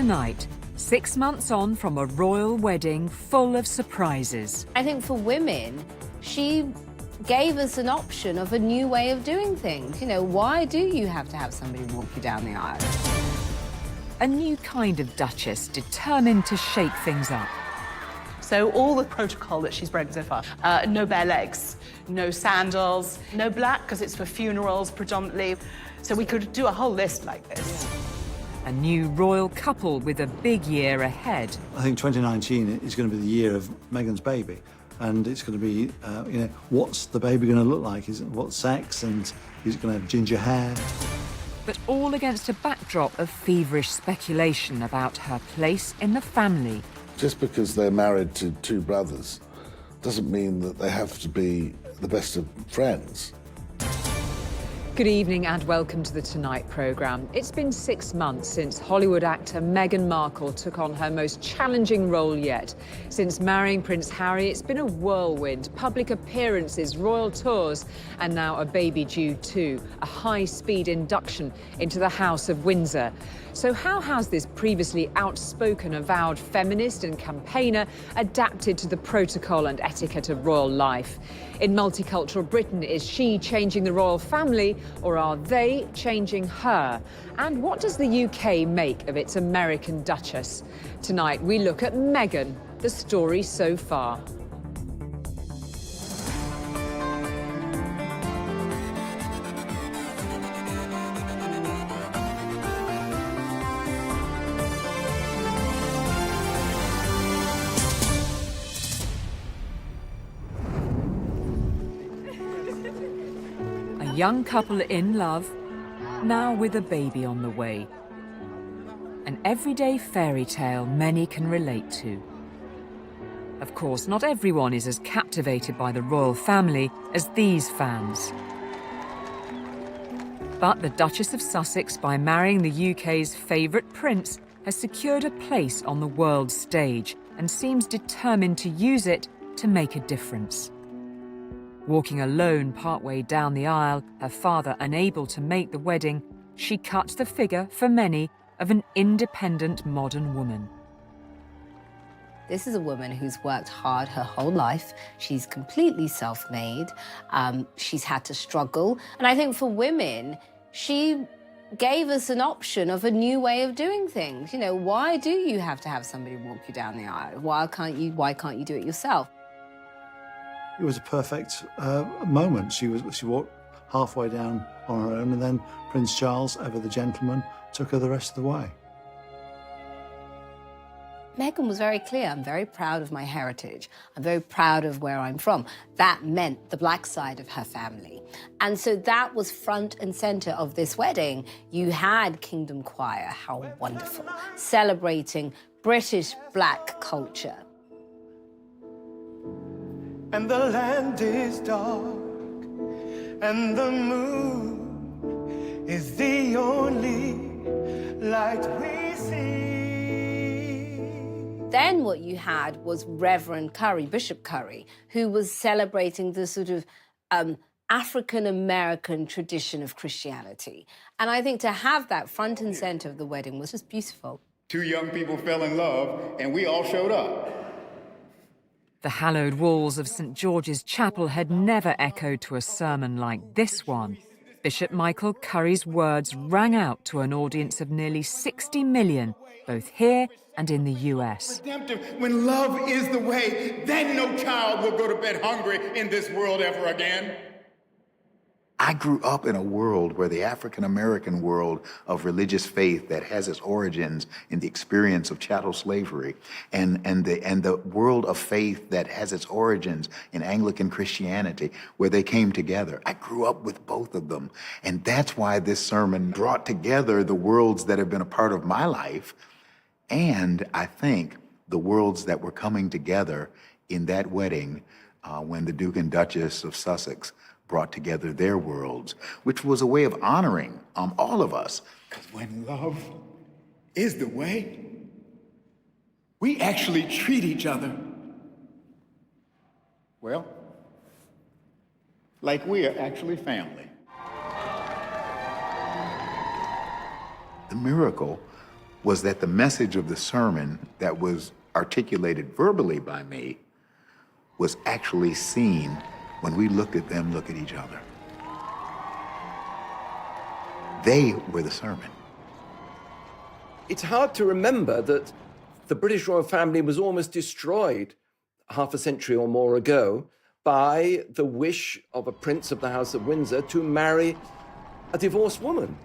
Tonight, 6 months on from a royal wedding full of surprises. I think for women, she gave us an option of a new way of doing things. You know, why do you have to have somebody walk you down the aisle? A new kind of duchess determined to shake things up. So all the protocol that she's broken so far, no bare legs, no sandals, no black because it's for funerals predominantly. So we could do a whole list like this. A new royal couple with a big year ahead. I think 2019 is going to be the year of Meghan's baby. And it's going to be, you know, what's the baby going to look like? What sex? And is it going to have ginger hair? But all against a backdrop of feverish speculation about her place in the family. Just because they're married to two brothers doesn't mean that they have to be the best of friends. Good evening and welcome to the Tonight programme. It's been 6 months since Hollywood actor Meghan Markle took on her most challenging role yet. Since marrying Prince Harry, it's been a whirlwind. Public appearances, royal tours, and now a baby due too. A high-speed induction into the House of Windsor. So how has this previously outspoken, avowed feminist and campaigner adapted to the protocol and etiquette of royal life? In multicultural Britain, is she changing the royal family, or are they changing her? And what does the UK make of its American Duchess? Tonight, we look at Meghan, the story so far. A young couple in love, now with a baby on the way. An everyday fairy tale many can relate to. Of course, not everyone is as captivated by the royal family as these fans. But the Duchess of Sussex, by marrying the UK's favourite prince, has secured a place on the world stage and seems determined to use it to make a difference. Walking alone partway down the aisle, her father unable to make the wedding, she cut the figure, for many, of an independent modern woman. This is a woman who's worked hard her whole life. She's completely self-made. She's had to struggle. And I think for women, she gave us an option of a new way of doing things. You know, why do you have to have somebody walk you down the aisle? Why can't you do it yourself? It was a perfect moment. She walked halfway down on her own, and then Prince Charles, ever the gentleman, took her the rest of the way. Meghan was very clear. I'm very proud of my heritage. I'm very proud of where I'm from. That meant the black side of her family. And so that was front and center of this wedding. You had Kingdom Choir, how wonderful, celebrating British black culture. And the land is dark, and the moon is the only light we see. Then what you had was Reverend Curry, Bishop Curry, who was celebrating the sort of African-American tradition of Christianity. And I think to have that front and center of the wedding was just beautiful. Two young people fell in love, and we all showed up. The hallowed walls of St George's Chapel had never echoed to a sermon like this one. Bishop Michael Curry's words rang out to an audience of nearly 60 million, both here and in the US. Redemptive, when love is the way, then no child will go to bed hungry in this world ever again. I grew up in a world where the African-American world of religious faith that has its origins in the experience of chattel slavery and the world of faith that has its origins in Anglican Christianity, where they came together. I grew up with both of them. And that's why this sermon brought together the worlds that have been a part of my life, and I think the worlds that were coming together in that wedding when the Duke and Duchess of Sussex brought together their worlds, which was a way of honoring all of us. Because when love is the way, we actually treat each other, well, like we are actually family. The miracle was that the message of the sermon that was articulated verbally by me was actually seen when we looked at them look at each other. They were the sermon. It's hard to remember that the British royal family was almost destroyed half a century or more ago by the wish of a prince of the House of Windsor to marry a divorced woman.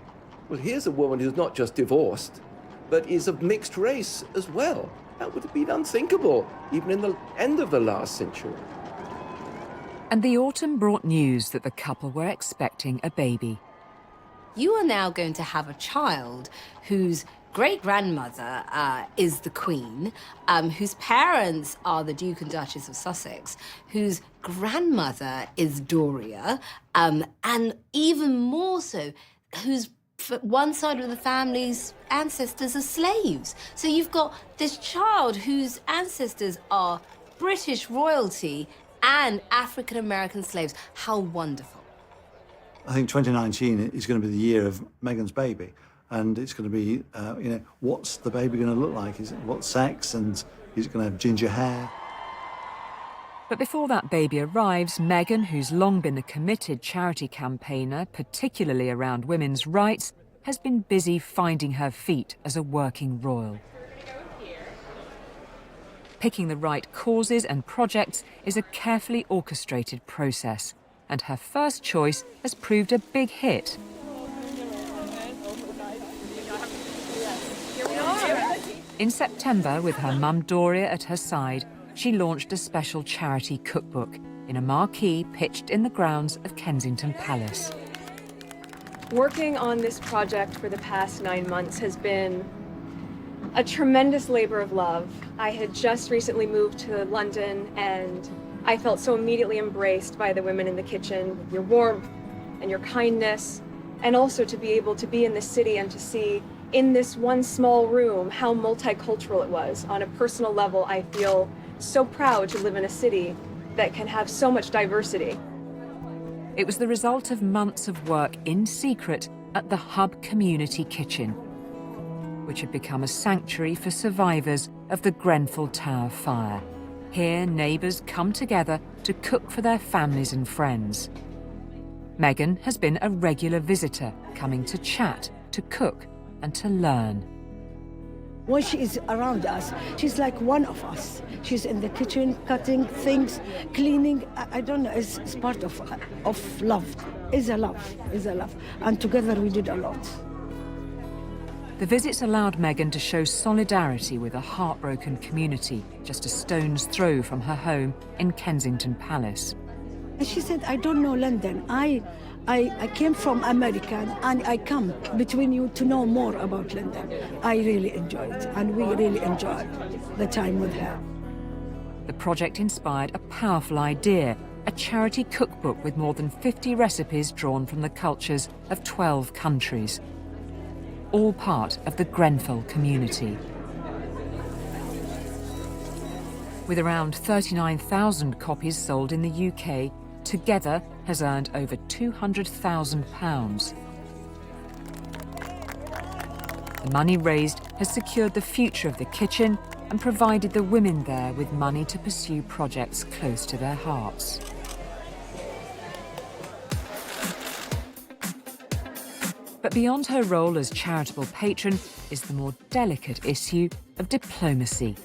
Well, here's a woman who's not just divorced, but is of mixed race as well. That would have been unthinkable, even in the end of the last century. And the autumn brought news that the couple were expecting a baby. You are now going to have a child whose great-grandmother is the Queen, whose parents are the Duke and Duchess of Sussex, whose grandmother is Doria, and even more so, whose one side of the family's ancestors are slaves. So you've got this child whose ancestors are British royalty and African-American slaves. How wonderful. I think 2019 is going to be the year of Meghan's baby, and it's going to be, you know, what's the baby going to look like? What sex, and is it going to have ginger hair? But before that baby arrives, Meghan, who's long been a committed charity campaigner, particularly around women's rights, has been busy finding her feet as a working royal. Picking the right causes and projects is a carefully orchestrated process, and her first choice has proved a big hit. In September, with her mum Doria at her side, she launched a special charity cookbook in a marquee pitched in the grounds of Kensington Palace. Working on this project for the past 9 months has been a tremendous labor of love. I had just recently moved to London, and I felt so immediately embraced by the women in the kitchen, your warmth and your kindness, and also to be able to be in the city and to see in this one small room how multicultural it was. On a personal level, I feel so proud to live in a city that can have so much diversity. It was the result of months of work in secret at the Hub Community Kitchen, which had become a sanctuary for survivors of the Grenfell Tower fire. Here, neighbours come together to cook for their families and friends. Meghan has been a regular visitor, coming to chat, to cook and to learn. When she is around us, she's like one of us. She's in the kitchen, cutting things, cleaning. I don't know, it's part of love. It's a love. And together we did a lot. The visits allowed Meghan to show solidarity with a heartbroken community just a stone's throw from her home in Kensington Palace. And she said, I don't know London. I came from America, and I come between you to know more about London. I really enjoyed it, and we really enjoyed the time with her. The project inspired a powerful idea, a charity cookbook with more than 50 recipes drawn from the cultures of 12 countries, all part of the Grenfell community. With around 39,000 copies sold in the UK, together has earned over £200,000. The money raised has secured the future of the kitchen and provided the women there with money to pursue projects close to their hearts. But beyond her role as charitable patron is the more delicate issue of diplomacy.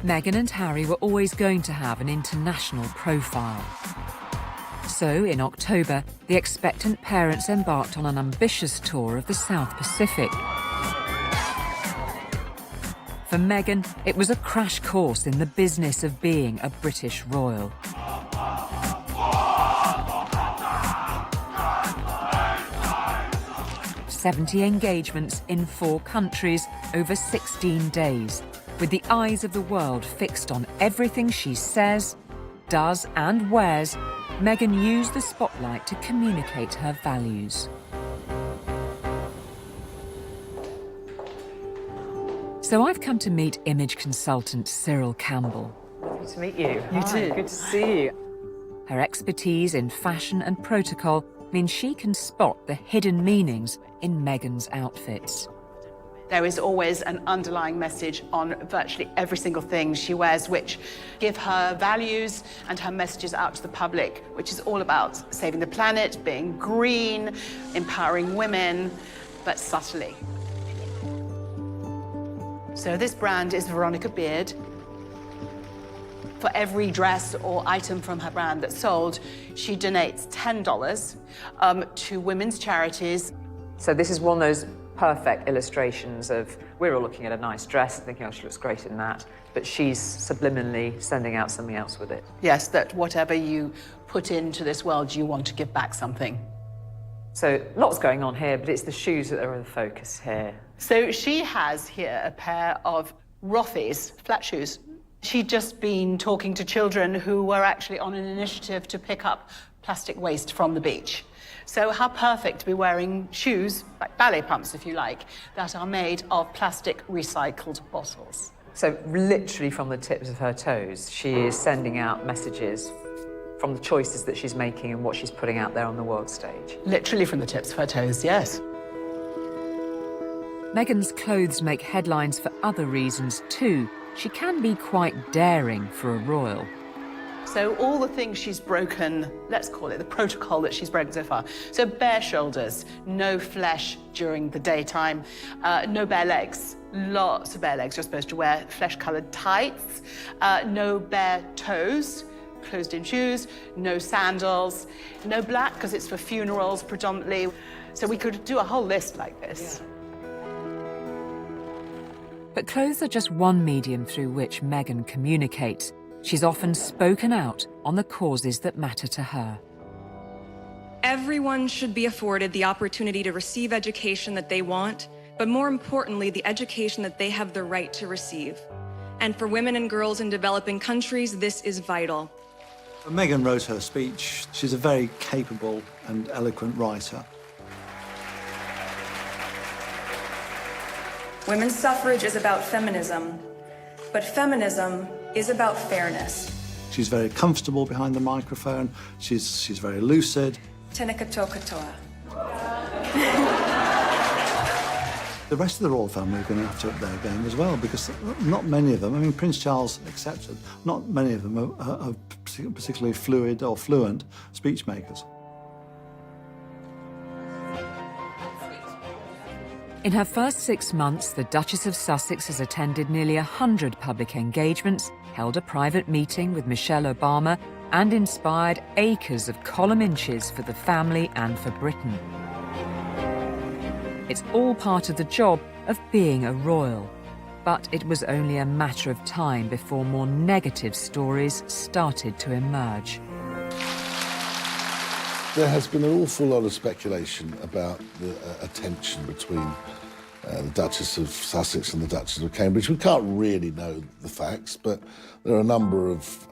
Meghan and Harry were always going to have an international profile. So, in October, the expectant parents embarked on an ambitious tour of the South Pacific. For Meghan, it was a crash course in the business of being a British royal. "70 engagements in 4 countries over 16 days, with the eyes of the world fixed on everything she says, does and wears. Meghan used the spotlight to communicate her values. So I've come to meet image consultant Cyril Campbell. Good to meet you. You too. Good to see you. Her expertise in fashion and protocol means she can spot the hidden meanings in Meghan's outfits. There is always an underlying message on virtually every single thing she wears, which give her values and her messages out to the public, which is all about saving the planet, being green, empowering women, but subtly. So this brand is Veronica Beard. For every dress or item from her brand that's sold, she donates $10 to women's charities. So this is one of those perfect illustrations of, we're all looking at a nice dress and thinking, oh, she looks great in that, but she's subliminally sending out something else with it. Yes, that whatever you put into this world, you want to give back something. So lots going on here, but it's the shoes that are the focus here. So she has here a pair of Rothy's flat shoes. She'd just been talking to children who were actually on an initiative to pick up plastic waste from the beach. So how perfect to be wearing shoes, like ballet pumps if you like, that are made of plastic recycled bottles. So literally from the tips of her toes, she is sending out messages from the choices that she's making and what she's putting out there on the world stage. Literally from the tips of her toes, yes. Meghan's clothes make headlines for other reasons too. She can be quite daring for a royal. So all the things she's broken, let's call it the protocol that she's broken so far. So bare shoulders, no flesh during the daytime, no bare legs, lots of bare legs. You're supposed to wear flesh-coloured tights, no bare toes, closed-in shoes, no sandals, no black because it's for funerals predominantly. So we could do a whole list like this. Yeah. But clothes are just one medium through which Meghan communicates. She's often spoken out on the causes that matter to her. Everyone should be afforded the opportunity to receive education that they want, but more importantly, the education that they have the right to receive. And for women and girls in developing countries, this is vital. When Meghan wrote her speech, she's a very capable and eloquent writer. Women's suffrage is about feminism, but feminism is about fairness. She's very comfortable behind the microphone. She's very lucid. Tēnā katoa katoa. The rest of the royal family are going to have to up their game as well, because not many of them, I mean, Prince Charles accepted, not many of them are particularly fluid or fluent speech makers. In her first 6 months, the Duchess of Sussex has attended nearly 100 public engagements, held a private meeting with Michelle Obama, and inspired acres of column inches for the family and for Britain. It's all part of the job of being a royal. But it was only a matter of time before more negative stories started to emerge. There has been an awful lot of speculation about the tension between the Duchess of Sussex and the Duchess of Cambridge. We can't really know the facts, but there are a number of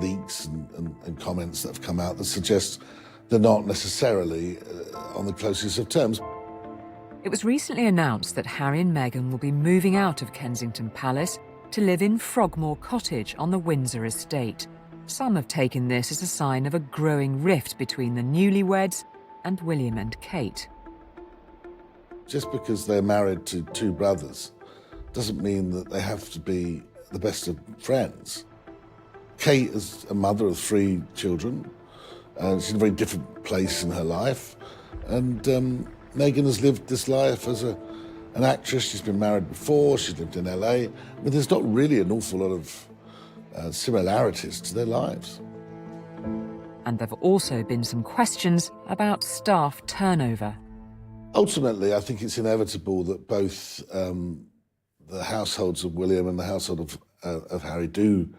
leaks and comments that have come out that suggest they're not necessarily on the closest of terms. It was recently announced that Harry and Meghan will be moving out of Kensington Palace to live in Frogmore Cottage on the Windsor estate. Some have taken this as a sign of a growing rift between the newlyweds and William and Kate. Just because they're married to two brothers doesn't mean that they have to be the best of friends. Kate is a mother of 3 children, and she's in a very different place in her life. And Meghan has lived this life as an actress. She's been married before, she's lived in LA, but there's not really an awful lot of similarities to their lives. And there have also been some questions about staff turnover. Ultimately, I think it's inevitable that both the households of William and the household of Harry do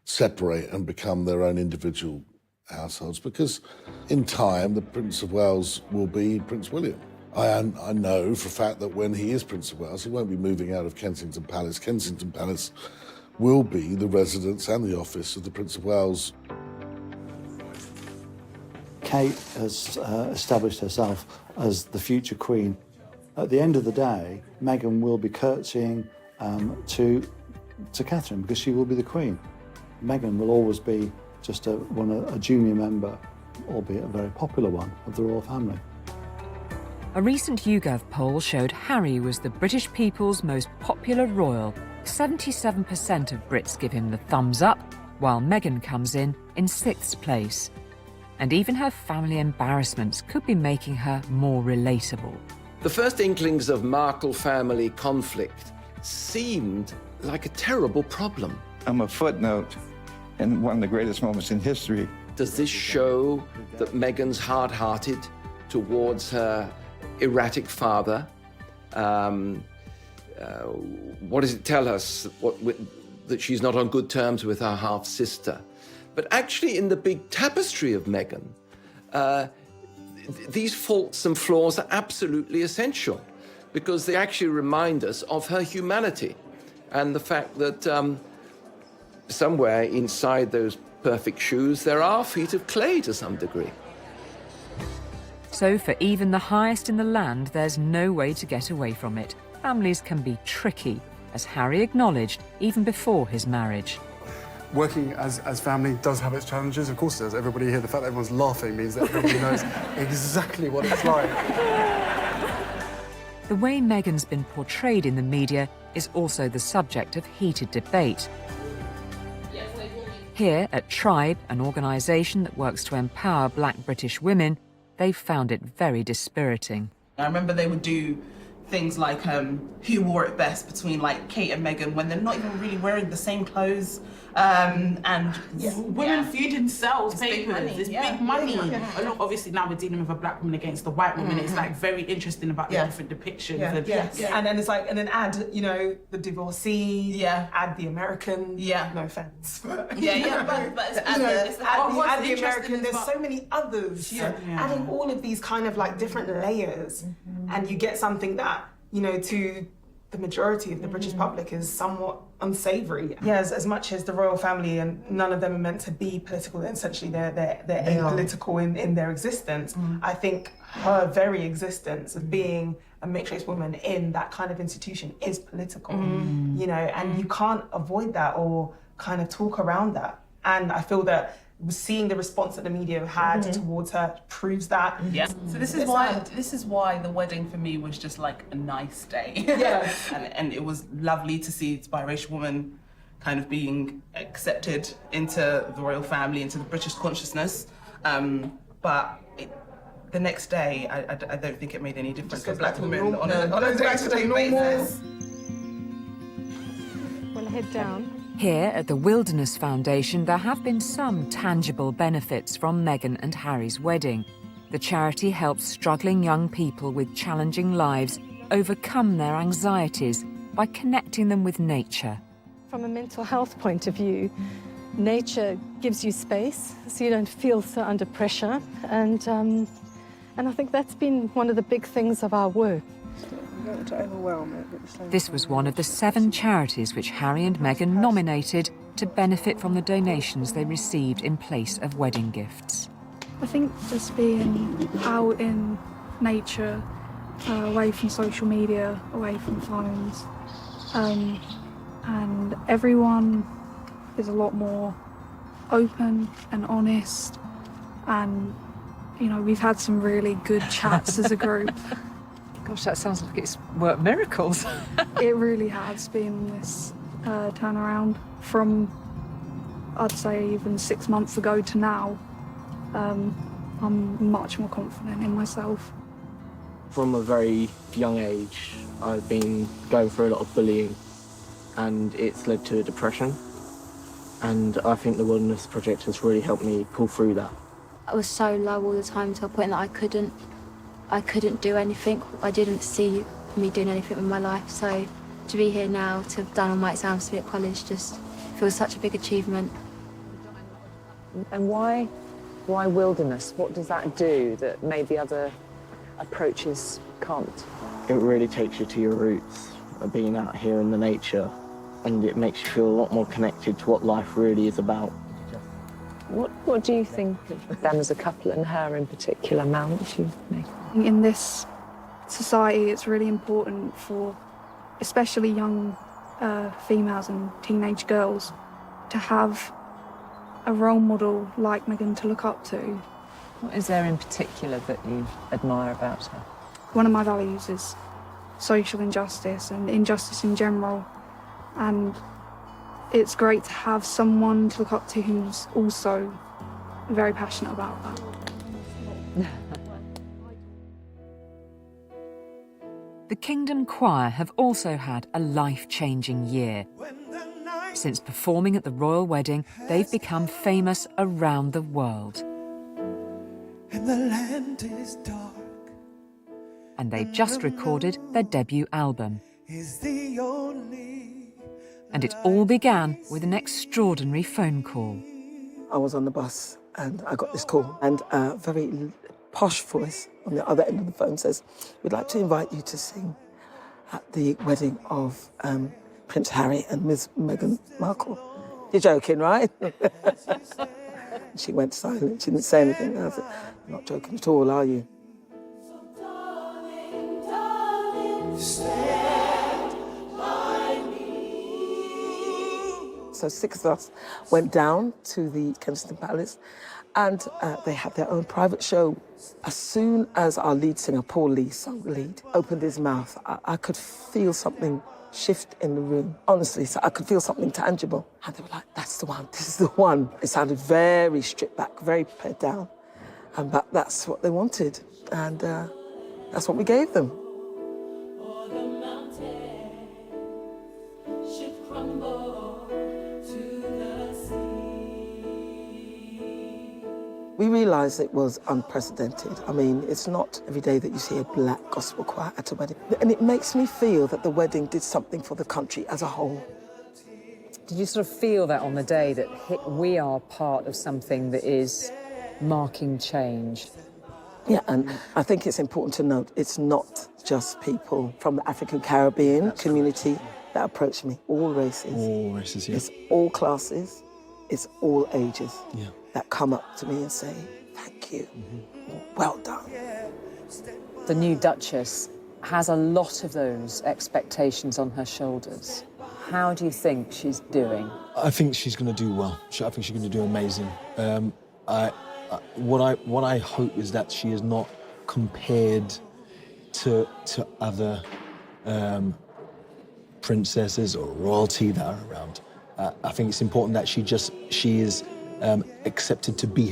separate and become their own individual households, because in time the Prince of Wales will be Prince William. I know for a fact that when he is Prince of Wales, he won't be moving out of Kensington Palace. Kensington Palace will be the residence and the office of the Prince of Wales. Kate has established herself as the future queen. At the end of the day, Meghan will be curtsying to Catherine, because she will be the queen. Meghan will always be just a junior member, albeit a very popular one, of the royal family. A recent YouGov poll showed Harry was the British people's most popular royal. 77% of Brits give him the thumbs up, while Meghan comes in 6th place. And even her family embarrassments could be making her more relatable. The first inklings of Markle family conflict seemed like a terrible problem. I'm a footnote in one of the greatest moments in history. Does this show that Meghan's hard-hearted towards her erratic father? What does it tell us? That she's not on good terms with her half-sister? But actually, in the big tapestry of Meghan, these faults and flaws are absolutely essential because they actually remind us of her humanity and the fact that somewhere inside those perfect shoes, there are feet of clay to some degree. So for even the highest in the land, there's no way to get away from it. Families can be tricky, as Harry acknowledged even before his marriage. Working as family does have its challenges, of course it does. Everybody here, the fact that everyone's laughing means that everybody knows exactly what it's like. The way Meghan's been portrayed in the media is also the subject of heated debate. Here at Tribe, an organisation that works to empower black British women, they've found it very dispiriting. I remember they would do things like who wore it best between like Kate and Meghan when they're not even really wearing the same clothes. Women viewed themselves papers. It's big money. A lot, obviously now we're dealing with a black woman against the white woman. It's like very interesting about the different depictions. And then it's like, and then add, you know, the divorcee. Add the American. No offense. But it's add the American. There's so many others. Adding all of these kind of like different layers, and you get something that, you know, to the majority of the British public is somewhat unsavoury. As much as the royal family, and none of them are meant to be political, essentially they're apolitical in their existence. I think her very existence of being a mixed-race woman in that kind of institution is political, you know, and you can't avoid that or kind of talk around that. And I feel that seeing the response that the media have had towards her proves that. So this is why the wedding for me was just like a nice day. And it was lovely to see this biracial woman kind of being accepted into the royal family, into the British consciousness. But the next day, I don't think it made any difference for black women on a day-to-day basis. We'll head down. Here at the Wilderness Foundation, there have been some tangible benefits from Meghan and Harry's wedding. The charity helps struggling young people with challenging lives overcome their anxieties by connecting them with nature. From a mental health point of view, nature gives you space, so you don't feel so under pressure. And I think that's been one of the big things of our work. This was one of the 7 charities which Harry and Meghan nominated to benefit from the donations they received in place of wedding gifts. I think just being out in nature, away from social media, away from phones, and everyone is a lot more open and honest, and you know, we've had some really good chats as a group. Gosh, that sounds like it's worked miracles. It really has been this turnaround from, I'd say, even 6 months ago to now. I'm much more confident in myself. From a very young age, I've been going through a lot of bullying, and it's led to a depression. And I think the Wilderness Project has really helped me pull through that. I was so low all the time to a point that I couldn't do anything. I didn't see me doing anything with my life. So to be here now, to have done all my exams to be at college, just feels such a big achievement. And why wilderness? What does that do that maybe other approaches can't? It really takes you to your roots of being out here in the nature, and it makes you feel a lot more connected to what life really is about. What do you think of them as a couple, and her in particular, Mal? What do you make? In this society, it's really important for especially young females and teenage girls to have a role model like Meghan to look up to. What is there in particular that you admire about her? one of my values is social injustice and injustice in general, and it's great to have someone to look up to who's also very passionate about that. The Kingdom Choir have also had a life-changing year. Since performing at the royal wedding, they've become famous around the world. And the land is dark. And they've just recorded their debut album. Is the only And it all began with an extraordinary phone call. I was on the bus and I got this call, and a very posh voice on the other end of the phone says, "We'd like to invite you to sing at the wedding of Prince Harry and Ms. Meghan Markle." You're joking, right? She went silent. She didn't say anything. I said, "You're not joking at all, are you?" So 6 of us went down to the Kensington Palace, and they had their own private show. As soon as our lead singer, Paul Lee, sung the lead, opened his mouth, I could feel something shift in the room. Honestly, so I could feel something tangible. And they were like, "That's the one, this is the one." It sounded very stripped back, very pared down. But that's what they wanted, and that's what we gave them. We realised it was unprecedented. I mean, it's not every day that you see a black gospel choir at a wedding. And it makes me feel that the wedding did something for the country as a whole. Did you sort of feel that on the day that we are part of something that is marking change? Yeah, and I think it's important to note it's not just people from the African Caribbean community that approach me. All races. All races, yeah. It's all classes. It's all ages. Yeah. That come up to me and say, "Thank you, well done." The new Duchess has a lot of those expectations on her shoulders. How do you think she's doing? I think she's going to do well. I think she's going to do amazing. What I hope is that she is not compared to other princesses or royalty that are around. I think it's important that she is accepted to be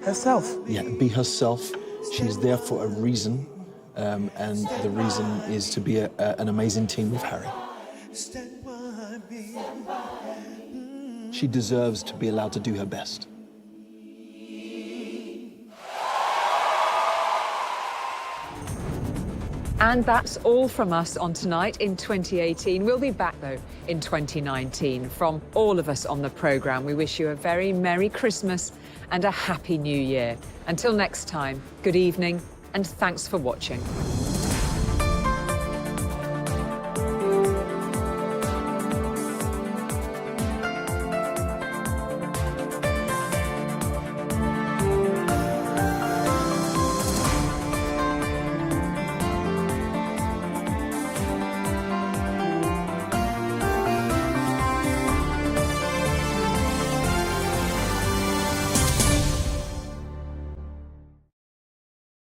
herself. Yeah, be herself. She's there for a reason, and the reason is to be an amazing team with Harry. She deserves to be allowed to do her best. And that's all from us on Tonight in 2018. We'll be back, though, in 2019. From all of us on the programme, we wish you a very Merry Christmas and a Happy New Year. Until next time, good evening and thanks for watching.